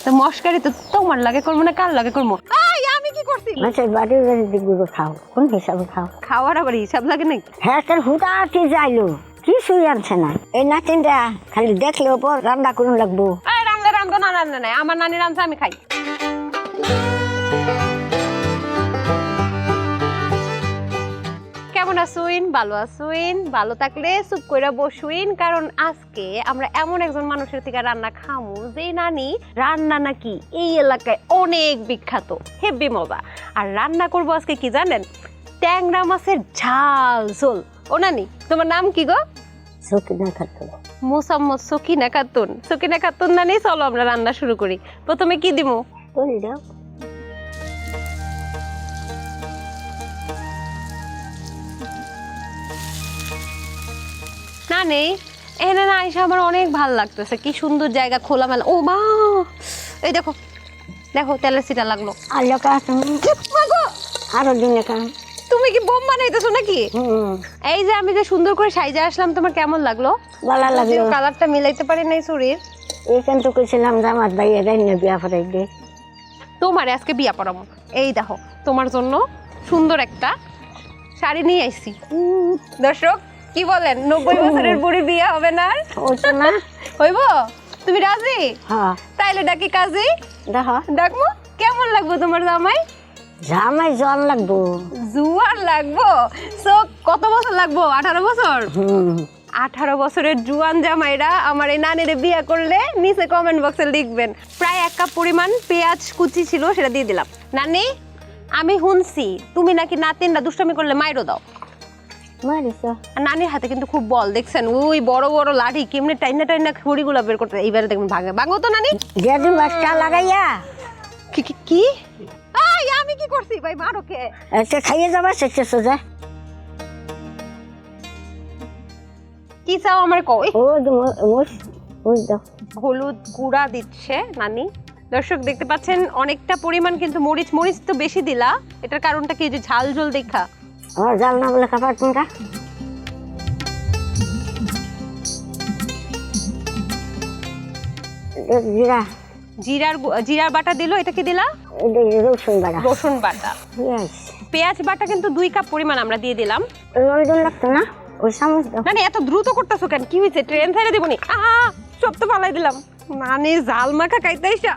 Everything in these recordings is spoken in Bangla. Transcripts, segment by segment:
তো মস্কারি তো তোমার লাগে করবো না কার লাগে করবো? আই আমি কি করছি? আচ্ছা বাড়ির দিকগুলো খাও, কোন হিসাবে খাও? খাওয়ার আবার হিসাব লাগে নাকি? হ্যাঁ তার হুটাটি যাইলো, কিছুই আনছে না। এই নাতিনটা খালি দেখলে ওপর রান্না করুন লাগবো। এই রান্না রান্ধো না রান্না নাই, আমার নানি রান্ধছে আমি খাই। কেমন আছুইন? ভালো আছুইন? ভালো থাকলে চুপ কইরা বসুইন, কারণ আজকে আমরা এমন একজন মানুষের থেকে রান্না খামু যে নানি রান্না নাকি এই এলাকায় অনেক বিখ্যাত, হেব্বি মজা। আর রান্না করবো আজকে কি জানেন? ট্যাংরা মাছের ঝাল ঝোল। ও নানি তোমার নাম কি গো? সকিনা খাতুন। মোসাম্মদ সকিনা খাতুন। সকিনা খাতুন নানি, চলো আমরা রান্না শুরু করি। প্রথমে কি দিমু? বলি দাও। নানি এখানে না আইসা আমার অনেক ভালো লাগতেছে, কি সুন্দর জায়গা, খোলামেলা। ও মা, এই দেখো দেখো তেলের সিটা লাগলো। আর লোকা তুমি আরো দিনে কাম। তুমি কি বোম বানাইতেছো নাকি? এই যে আমি যে সুন্দর করে সাইজে আসলাম, তোমার কেমন লাগলো? ভালো লাগলো। কালারটা মিলাইতে পারি নাই চুরির। এইখান তো কইছিলাম যে আমার ভাইয়ের রান্না বিয়া পড়াই দে। তোমার আজকে বিয়া পড়াবো। এই দেখো তোমার জন্য সুন্দর একটা শাড়ি নিয়ে আইছি। দর্শক কি বলেন, 90 বছরের বুড়ি বিয়া হবে না? ওইতো না হইব? তুমি রাজি? হ্যাঁ তাইলে ডাকি কাজী? দেখো ডাকবো? কেমন লাগবো তোমার জামাই? জামাই জল লাগবো। জুয়ার লাগবো? সো কত বছর লাগবো? 18 বছর? 18 বছরের জুয়ান জামাইরা আমার এই নানিরে বিয়ে করলে নিচে কমেন্ট বক্সে লিখবেন। প্রায় 1 কাপ পরিমাণ পেঁয়াজ কুচি ছিল, সেটা দিয়ে দিলাম। নানি আমি শুনছি তুমি নাকি নাতিনরা দুষ্টামি করলে মাইরো দাও। মারিস আর নানির হাতে কিন্তু খুব বল, দেখছেন ওই বড় বড় লাঠি কেমনে টাইনা টাইনা খড়িগুলো বের করতে। এইবারে দেখবেন ভাঙে। ভাঙো তো নানি। যেদিন মাছটা লাগাইয়া কি কি কি? আই আমি কি করছি ভাই? মারো কে? সে খাইয়ে যাবা শেষে সোজা। কি চাও আমার কও? ও মুস দাও। হলুদ গুঁড়া দিচ্ছে নানি। দর্শক দেখতে পাচ্ছেন অনেকটা পরিমাণ কিন্তু মরিচ। মরিচ তো বেশি দিলা, এটার কারণটা কি? যে ঝাল ঝোল দেখা। আমার জাল না বলে খাবার কোনটা? জিরা। জিরার বাটা দিলো। এটা কি দিলা? রসুন বাটা। রসুন বাটা। পেঁয়াজ বাটা কিন্তু 2 কাপ পরিমাণ আমরা দিয়ে দিলাম। লবণ লাগতো না? ওই চামচ দাও। নানি এত দ্রুত করতেছো কেন? কি হয়েছে? ট্রেন ছেড়ে দিবনি? সব তো ফালাই দিলাম। নানি জাল মাখা খাইতেইসা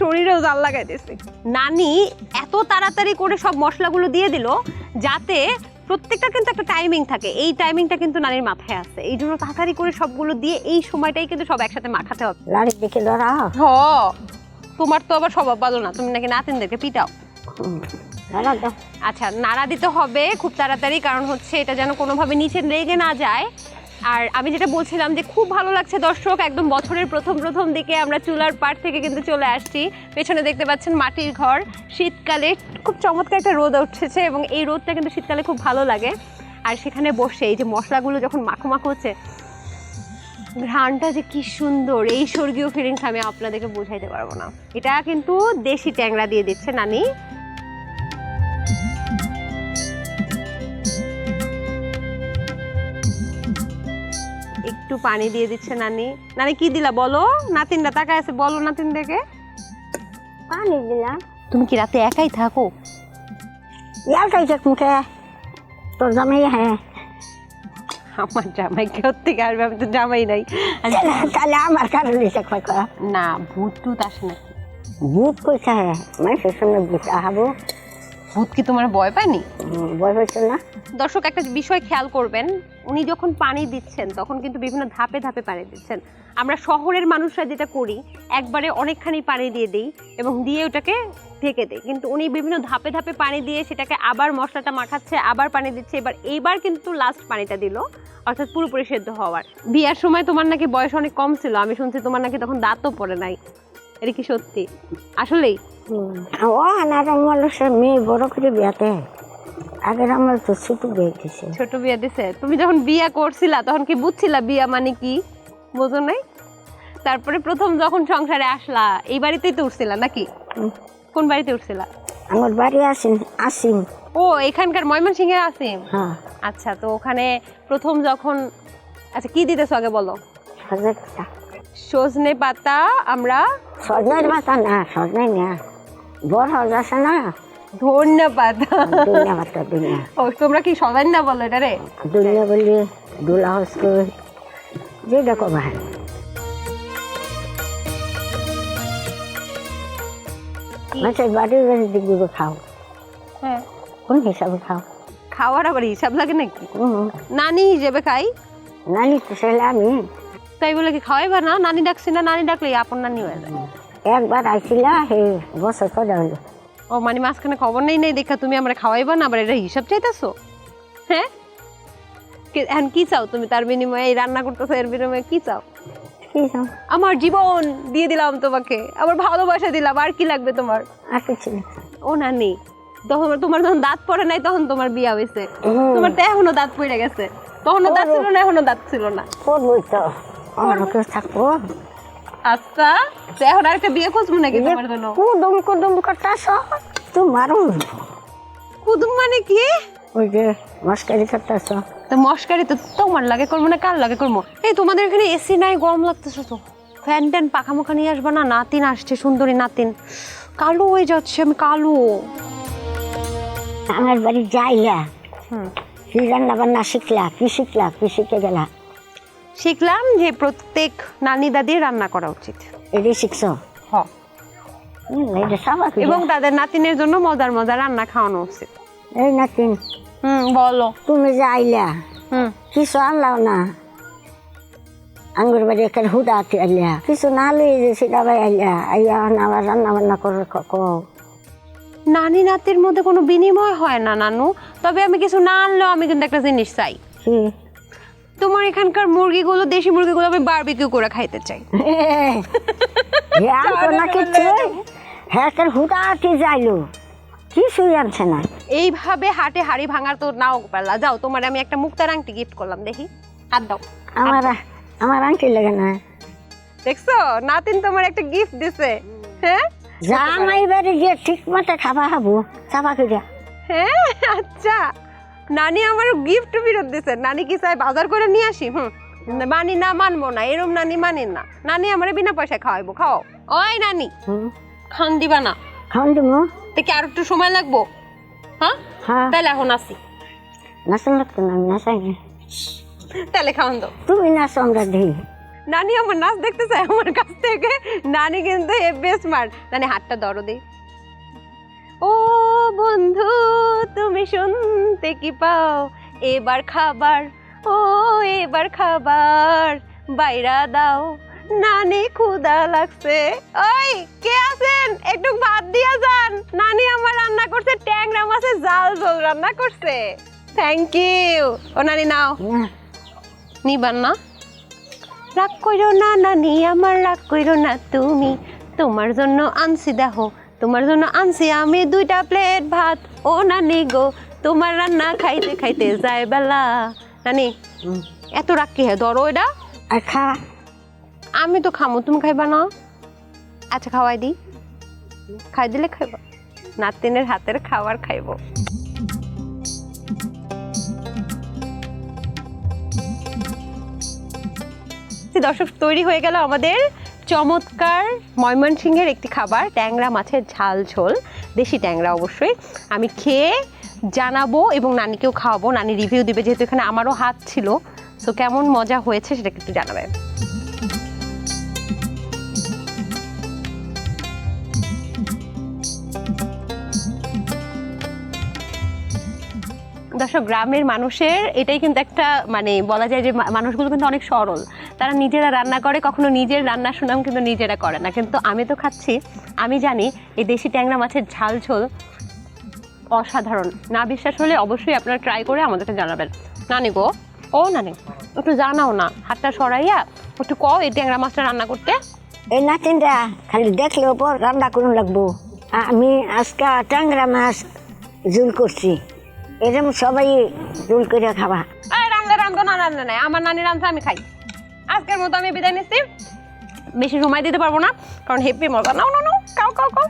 শরীরেও জাল লাগাই দিয়েছে। নানি এত তাড়াতাড়ি করে সব মশলাগুলো দিয়ে দিল যাতে প্রত্যেকটা কিন্তু একটা টাইমিং থাকে। এই টাইমিংটা কিন্তু নানির মাথায় আছে, এই জন্য তাড়াতাড়ি করে সবগুলো দিয়ে এই সময়টাই কিন্তু সব একসাথে মাখাতে হবে। লাড়ি দেখে ধরা। তোমার তো আবার স্বভাব ভালো না, তুমি নাকি নাতিনদেরকে পিটাও। আচ্ছা নাড়া দিতে হবে খুব তাড়াতাড়ি, কারণ হচ্ছে এটা যেন কোনোভাবে নিচে লেগে না যায়। আর আমি যেটা বলছিলাম যে খুব ভালো লাগছে দর্শক, একদম বছরের প্রথম দিকে আমরা চুলার পাড় থেকে কিন্তু চলে আসছি। পেছনে দেখতে পাচ্ছেন মাটির ঘর। শীতকালে খুব চমৎকার একটা রোদ উঠেছে এবং এই রোদটা কিন্তু শীতকালে খুব ভালো লাগে। আর সেখানে বসে এই যে মশলাগুলো যখন মাখো মাখো হচ্ছে, ঘ্রাণটা যে কি সুন্দর, এই স্বর্গীয় ফিলিংস আমি আপনাদেরকে বোঝাইতে পারবো না। এটা কিন্তু দেশি ট্যাংরা দিয়ে দিচ্ছে নানি। একটু পানি দিয়ে দিচ্ছে নানি। নানি কি দিলা বলো? নাতিনরা তাকায় আছে, বলো নাতিনদেরকে। পানি দিলাম। তুমি কি রাতে একাই থাকো? একাই থাক মুখে। তোর জামাই? হ্যাঁ আমার জামাই কেউ থেকে আসবে? আমি তো জামাই নাই। তাহলে আমার কারণে না ভূত টুত আসে নাকি? ভূত কইছে মানুষের সামনে ভূত আহাবো। ভূত কি তোমার ভয় পায়নি? ভয় হয়েছে না। দর্শক একটা বিষয় খেয়াল করবেন, উনি যখন পানি দিচ্ছেন তখন কিন্তু বিভিন্ন ধাপে ধাপে পানি দিচ্ছেন। আমরা শহরের মানুষরা যেটা করি, একবারে অনেকখানি পানি দিয়ে দিই এবং দিয়ে ওটাকে ঢেকে দিই, কিন্তু উনি বিভিন্ন ধাপে ধাপে পানি দিয়ে সেটাকে আবার মশলাটা মাখাচ্ছে, আবার পানি দিচ্ছে। এইবার কিন্তু লাস্ট পানিটা দিল, অর্থাৎ পুরোপুরি সেদ্ধ হওয়ার। বিয়ার সময় তোমার নাকি বয়স অনেক কম ছিল, আমি শুনছি তোমার নাকি তখন দাঁতও পড়ে নাই। এটা কি সত্যি? আসলেই ও মানুষের মেয়ে বড় করে বিয়াতে আগের আমার তো ছোট বিয়ে দিছে। ছোট বিয়া দিছে? তুমি যখন বিয়া করছিলা তখন কি বুঝছিলা বিয়া মানে কি? বোঝো নাই? তারপরে প্রথম যখন সংসারে আসলা এই বাড়িতেই তো উঠছিলা নাকি? কোন বাড়িতে উঠছিলা? আমার বাড়ি আসিম। ও এখানকার ময়মনসিংহের আসিম। হ্যাঁ। আচ্ছা তো ওখানে প্রথম যখন, আচ্ছা কি দিতেছো আগে বলো? সজনে পাতা আমরা সজনের পাতা না, সজনে না, বড় হজ আছে না, ধন্য পাতা। দুনিয়া পাতা, দুনিয়া। ও তোমরা কি সজনা বলো এটা রে? দুনিয়া বলি, দুলা হজ কই, যে দেখো ভাই। মানুষের বাড়ির বাড়ির দিকগুলো খাও, হ্যাঁ কোন হিসাবে খাও? খাওয়ার আবার হিসাব লাগে নাকি? নানি হিসেবে খাই। নানি তো ছেলে আমি। তাই বলে কি খাওয়াইবা না? নানি ডাকছি না, নানি ডাকলে আপন নানি হয়ে যায়। একবার আইছিলা হে বছর কটা হলো। ও মানে মাঝখানে খবর নেই নেই দেখা তুমি আমরা খাওয়াইবা না, আবার এটা হিসাব চাইতেছো? হ্যাঁ এখন কি চাও তুমি তার বিনিময়ে? এই রান্না করতেছো, এর বিনিময়ে কি চাও? কি চাও? আমার জীবন দিয়ে দিলাম তোমাকে, আমার ভালোবাসা দিলাম, আর কি লাগবে তোমার? আর কিছু না। ও নানি, তখন তোমার যখন দাঁত পড়ে নাই তখন তোমার বিয়া হয়েছে, তোমার তো এখনো দাঁত পড়ে গেছে। তখনও দাঁত ছিল না, এখনো দাঁত ছিল না। করবোই তো, আমার কেউ থাকবো। আচ্ছা তো এখন আরেকটা বিয়ে খুঁজবো নাকি তোমার জন্য? কুদুম কুদুম করতেছ তোমারও। কুদুম মানে কি? ওই যে মস্কারি করতেছ। তো মস্কারি তো তোমার লাগে করবো না কার লাগে করবো? এই তোমাদের এখানে এসি নাই, গরম লাগতেছে তো, ফ্যান ট্যান পাখা মাখা নিয়ে আসবা না? নাতিন আসছে, সুন্দরী নাতিন, কালো হয়ে যাচ্ছে আমি, কালো। আমার বাড়ি যাইলা, কি রান্না বান্না শিখলা? কি শিখলা? কি শিখে গেলা? শিখলাম যে প্রত্যেক নানি দাদির রান্না করা উচিত। এটাই শিখছো? এটা সবাই। এবং তাদের নাতিনের জন্য মজার মজার রান্না খাওয়ানো উচিত। এই নাতিন, বলো। তুমি যে আইলা কিছু আনলাও না? আঙ্গুর বাড়ি এখানে হুদা আইলা, কিছু না লই যে সেটা ভাই আইলা, আইয়া আবার রান্না বান্না করে নানি নাতির মধ্যে কোনো বিনিময় হয় না নানু, তবে আমি কিছু না আনলেও আমি কিন্তু একটা জিনিস চাই। তোমার এখানকার মুরগিগুলো, দেশি মুরগিগুলো আমি বারবিকিউ করে খাইতে চাই। হুদা আটি যাইলো, কিছুই আনছে না। এইভাবে হাটে হাড়ি ভাঙার তো নাও পারলা। যাও, তোমার আমি একটা মুক্তার আংটি গিফট করলাম, দেখি, হাত দাও। আমার আংটি লাগে না। দেখছো নাতিন তোমার একটা গিফট দিছে। হ্যাঁ জামাই বাড়ি গিয়ে ঠিক মতো খাবা খাবো, চাপা করে। হ্যাঁ আচ্ছা, নানি আমার গিফট ফেরত দিছে। নানি কি চাই বাজার করে নিয়ে আসি? মানি না, মানবো না, এরম নানি মানি না। নানি আমার বিনা পয়সায় খাওয়াইবো, খাও। ওই নানি, খান দিবা না? খাওয়ান দিব। দেখি আর একটু সময় লাগবো। হ্যাঁ তাহলে এখন আসি। নাচন লাগতো না, আমি নাচাই। তাহলে খাওয়ান দাও। তুমি নাচো, আমরা দেখি। নানি আমার নাচ দেখতে চাই আমার কাছ থেকে। নানি কিন্তু বেস্ট স্মার্ট। নানি হাতটা ধরো দেই। ও বন্ধু তুমি শুনতে কি পাও, এবার খাবার, ও এবার খাবার বাইরা দাও, নানি ক্ষুধা লাগছে। ওই কে আছেন, একটু ভাত দিয়া যান। নানি আমার রান্না করছে, ট্যাংরা মাছের জাল ঝোল রান্না করছে। Thank you. ও নানি নাও। নিবান না? রাগ কইরো না নানি আমার, রাগ কইরো না তুমি, তোমার জন্য আনছি দেখো, তোমার জন্য আনছি আমি 2টা প্লেট ভাত। ও নানি গো, তোমার রান্না খাইতে খাইতে যায় বেলা। নানি এত রাগ কি হ্যাঁ, ধরো এটা আর খা। আমি তো খামো, তুমি খাইবা না? আচ্ছা খাওয়াই দি, খাই দিলে খাইবা। নাতিনের হাতের খাবার খাইবো। দর্শক, তৈরি হয়ে গেল আমাদের চমৎকার ময়মনসিংহের একটি খাবার, ট্যাংরা মাছের ঝাল ঝোল, দেশি ট্যাংরা অবশ্যই। আমি খেয়ে জানাবো এবং নানিকেও খাওয়াবো, নানি রিভিউ দিবে, যেহেতু এখানে আমারও হাত ছিল। সো কেমন মজা হয়েছে সেটা একটু জানাবেন। দর্শক, গ্রামের মানুষের এটাই কিন্তু একটা মানে বলা যায় যে মানুষগুলো কিন্তু অনেক সরল। তারা নিজেরা রান্না করে, কখনো নিজের রান্নার সুনাম কিন্তু নিজেরা করে না। কিন্তু আমি তো খাচ্ছি, আমি জানি এই দেশি ট্যাংরা মাছের ঝাল ঝোল অসাধারণ। না বিশ্বাস হলে অবশ্যই আপনারা ট্রাই করে আমাদেরকে জানাবেন। নানি গো, ও নানি একটু জানাও না, হাতটা সরাইয়া একটু কও এই ট্যাংরা মাছটা রান্না করতে। এই নাতিনটা খালি দেখলেও পর রান্না করুন লাগবো। আমি আজকে ট্যাংরা মাছ ঝোল করছি, এরকম সবাই ঝোল করে খাবা। রান্না রান্ধো না, রান্না নাই, আমার নানি রান্ধা আমি খাই। আজকের মতো আমি বিদায় নিচ্ছি, বেশি সময় দিতে পারবো না কারণ হেপি মজা। নাও নাও নাও, খাও খাও খাও,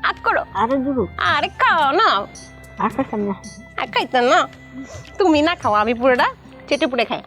আট করো। আরে দুরু, আরে খাও না, আর খাইতাম না। খাইতেন না তুমি, না খাও, আমি পুরোটা চেটে পুড়ে খাই।